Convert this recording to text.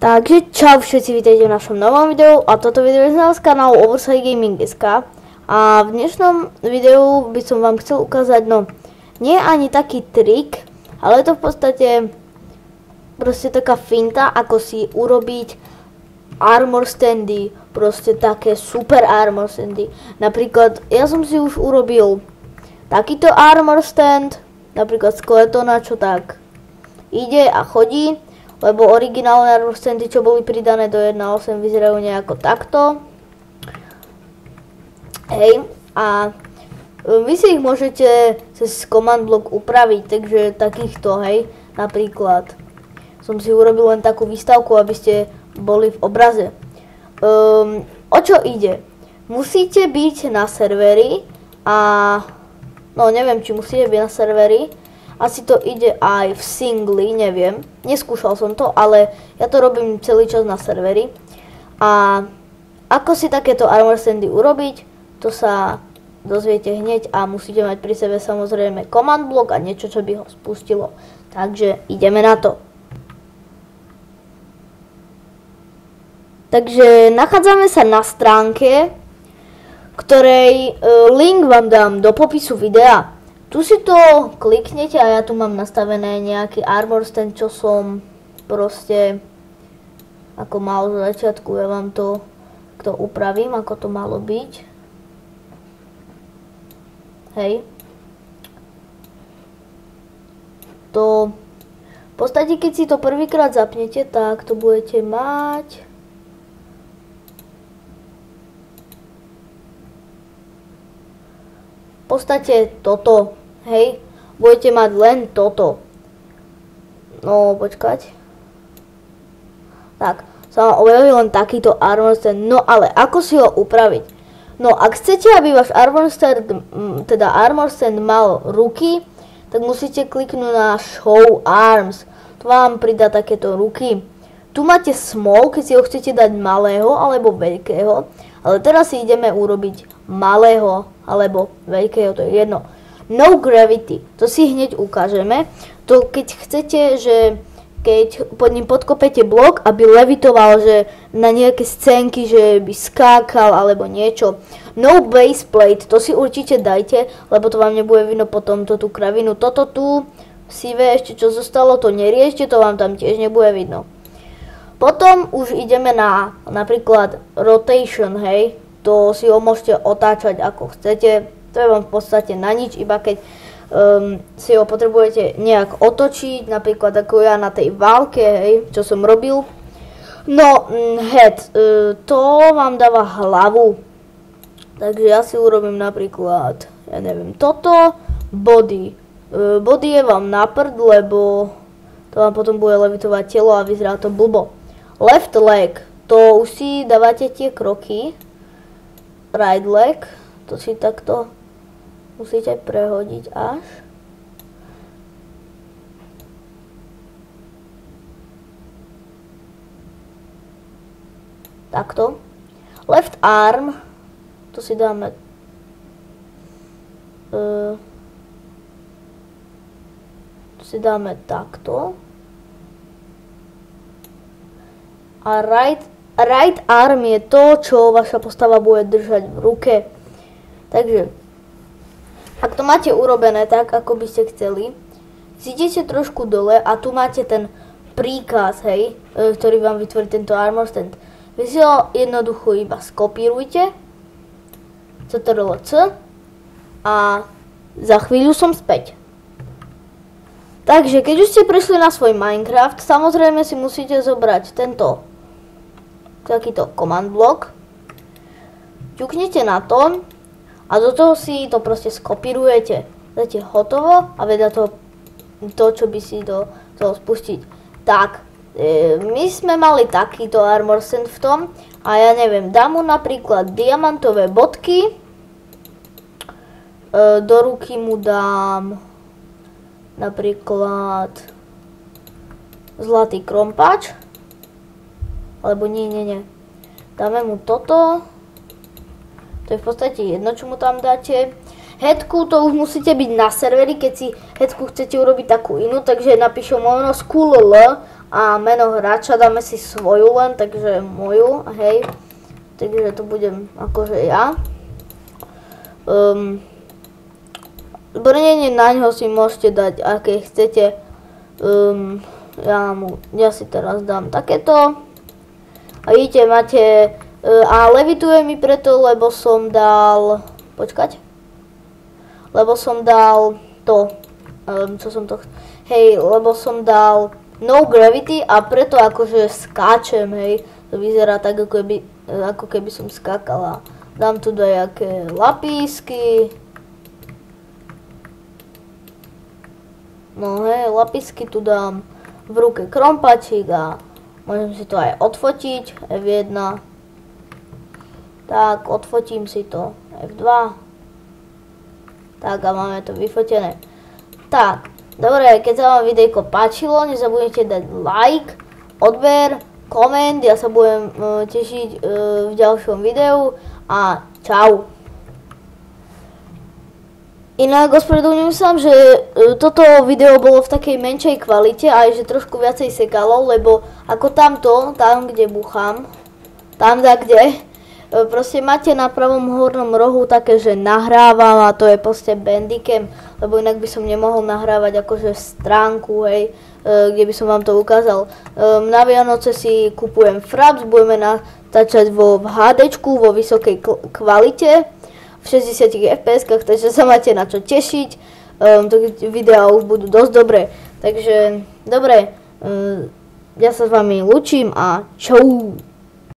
Takže čau všetci, vítajte v našom novom videu a toto video je z kanálu Oversight Gaming.sk a v dnešnom videu by som vám chcel ukázať, no nie ani taký trik, ale je to v podstate proste taká finta, ako si urobiť armor standy, proste také super armor standy. Napríklad ja som si už urobil takýto armor stand, napríklad Skeletona, čo tak ide a chodí. Lebo originálne armor standy, čo boli pridané do 1.8, vyzerajú nejako takto. Hej, a vy si ich môžete cez command block upraviť, takže takýchto, hej, napríklad. Som si urobil len takú výstavku, aby ste boli v obraze. O čo ide? Musíte byť na serveri a... No neviem, či musíte byť na serveri. Asi to ide aj v singli, neviem. Neskúšal som to, ale ja to robím celý čas na serveri. A ako si takéto armor standy urobiť, to sa dozviete hneď a musíte mať pri sebe samozrejme command block a niečo, čo by ho spustilo. Takže ideme na to. Takže nachádzame sa na stránke, ktorej link vám dám do popisu videa. Tu si to kliknete a ja tu mám nastavené nejaký armor stand, čo som proste ako mal z začiatku. Ja vám to upravím, ako to malo byť. Hej. To v podstate, keď si to prvýkrát zapnete, tak to budete mať. V podstate toto. Hej, budete mať len toto. No, počkať. Tak, sa vám objavil len takýto armor stand. No, ale ako si ho upraviť? No, ak chcete, aby váš armor stand mal ruky, tak musíte kliknúť na Show Arms. To vám pridá takéto ruky. Tu máte small, keď si ho chcete dať malého alebo veľkého. Ale teraz si ideme urobiť malého alebo veľkého, to je jedno. No gravity, to si hneď ukážeme. To keď chcete, že keď pod ním podkopete blok, aby levitoval, že na nejaké scénky, že by skákal alebo niečo. No base plate, to si určite dajte, lebo to vám nebude vidno potom tú kravinu. Toto tu sivé ešte čo zostalo, to neriešte, to vám tam tiež nebude vidno. Potom už ideme na napríklad rotation, hej. To si ho môžete otáčať ako chcete. To je vám v podstate na nič, iba keď si ho potrebujete nejak otočiť, napríklad ako ja na tej válke, hej, čo som robil. No, head, to vám dáva hlavu. Takže ja si urobím napríklad, ja neviem, toto, body. Body je vám na prd, lebo to vám potom bude levitovať telo a vyzerá to blbo. Left leg, to už si dávate tie kroky. Right leg, to si takto musíte prehodiť až. Takto. Left arm, to si dáme takto. A right arm je to, čo vaša postava bude držať v ruke. Takže, ak to máte urobené tak, ako by ste chceli, zídete trošku dole a tu máte ten príkaz, hej, ktorý vám vytvorí tento armor stand. Vy si ho jednoducho iba skopírujte, Ctrl+C a za chvíľu som späť. Takže, keď už ste prišli na svoj Minecraft, samozrejme si musíte zobrať tento takýto command block, ťuknete na to a do toho si to proste skopírujete. Dáte hotovo a vedľa to, čo by si do toho spustiť. Tak, my sme mali takýto armor stand v tom a ja neviem, dám mu napríklad diamantové bodky, do ruky mu dám napríklad zlatý krompáč. Alebo nie. Dáme mu toto. To je v podstate jedno, čo mu tam dáte. Headku, to už musíte byť na serveri, keď si headku chcete urobiť takú inú, takže napíšem možno school L a meno hráča dáme si svoju len, takže moju, hej. Takže to budem akože ja. Brnenie na ňo si môžete dať, aké chcete. Ja si teraz dám takéto. A vidíte, máte... a levituje mi preto, lebo som dal... Počkať. Lebo som dal to... čo som to... Hej, lebo som dal no gravity a preto akože skáčem, hej. To vyzerá tak, ako keby som skákala. Dám tu dajaké lapísky. No hej, lapísky tu dám. V ruke krompačík a môžem si to aj odfotiť. F1. Tak, odfotím si to. F2. Tak a máme to vyfotené. Tak, dobre, keď sa vám videjko páčilo, nezabudnite dať like, odber, koment, ja sa budem tešiť v ďalšom videu a čau. Inak ospravedlňujem sa, že toto video bolo v takej menšej kvalite a aj že trošku viacej sekalo, lebo ako tam kde búcham, proste máte na pravom hornom rohu také, že nahrávam a to je proste Bandicam, lebo inak by som nemohol nahrávať akože stránku, hej, kde by som vám to ukázal. Na Vianoce si kupujem Fraps, budeme natáčať v HDčku, vo vysokej kvalite, v 60 fps, takže sa máte na čo tešiť. Videá už budú dosť dobré. Takže, dobre, ja sa s vami lúčim a čau.